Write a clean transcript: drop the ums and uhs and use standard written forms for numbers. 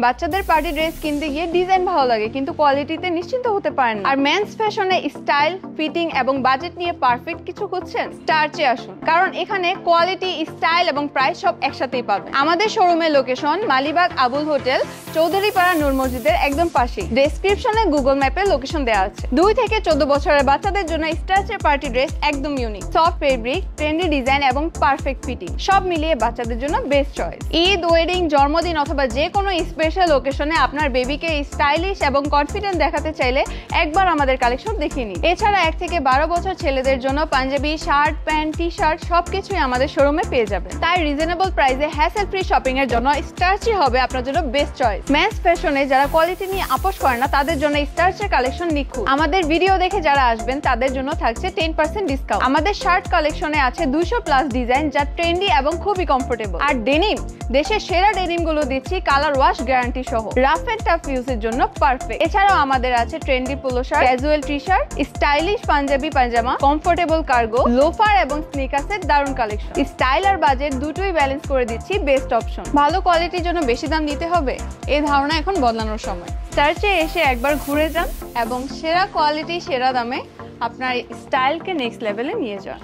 বাচ্চাদের party dress কিনতে গিয়ে ডিজাইন ভালো লাগে কিন্তু কোয়ালিটিতে নিশ্চিন্ত হতে পারেন না। আর মেন্স ফ্যাশনে স্টাইল, ফিটিং এবং বাজেট নিয়ে পারফেক্ট কিছু খুঁজছেন? স্টার্চে আসুন, কারণ এখানে কোয়ালিটি, স্টাইল এবং প্রাইস সব একসাথেই পাবেন। আমাদের শোরুমের লোকেশন মালিবাগ আবুল হোটেল, চৌধুরীপাড়া নূর মসজিদের একদম পাশেই। ডেসক্রিপশনে গুগল ম্যাপের লোকেশন দেওয়া আছে। 2 থেকে 14 বছরের বাচ্চাদের জন্য স্টার্চের পার্টি ড্রেস একদম unique, soft fabric, trendy design এবং পারফেক্ট ফিটিং, সব মিলিয়ে বাচ্চাদের জন্য বেস্ট চয়েস। ঈদ, ওয়েডিং, জন্মদিন অথবা যে কোনো স্পেশাল ওকেশনে আপনার বেবিকে স্টাইলিশ এবং কনফিডেন্ট দেখাতে চাইলে একবার আমাদের কালেকশন দেখিয়ে নিন। এছাড়া 1 থেকে 12 বছর ছেলেদের জন্য panjabi, shirt, pant, T shirt সবকিছুই আমাদের শোরুমে পেয়ে যাবেন। তাই রিজনেবল প্রাইসে হ্যাসেল ফ্রি শপিং এর জন্য স্টার্চই হবে আপনার জন্য বেস্ট চয়েস। মেন্স ফ্যাশনে যারা কোয়ালিটি নিয়ে আপোষ করে না তাদের জন্য স্টার্চের কালেকশন নিখুঁত। আমাদের ভিডিও দেখে যারা আসবেন তাদের জন্য থাকছে 10% ডিসকাউন্ট। আমাদের শার্ট কালেকশনে আছে 200+ ডিজাইন যা ট্রেন্ডি এবং খুবই কমফোর্টেবল। আর ডেনিম, দেশের সেরা ডেনিম গুলো দিচ্ছি কালার ওয়াশ গ্যারান্টি সহ, রাফ এন্ড টাফ ইউজের জন্য পারফেক্ট। এছাড়াও আমাদের আছে trendy polo shirt, casual T shirt, stylish Punjabi pyjama, comfortable cargo, loafer এবং স্নিকার্সের দারুণ কালেকশন। স্টাইল আর বাজেট দুটোই ব্যালেন্স করে দিচ্ছি বেস্ট অপশন। ভালো কোয়ালিটির জন্য বেশি দাম দিতে হবে, এই ধারণা এখন বদলানোর সময়। সার্চে এসে একবার ঘুরে যান এবং সেরা কোয়ালিটি, সেরা দামে আপনার স্টাইলকে নেক্সট লেভেলে নিয়ে যান।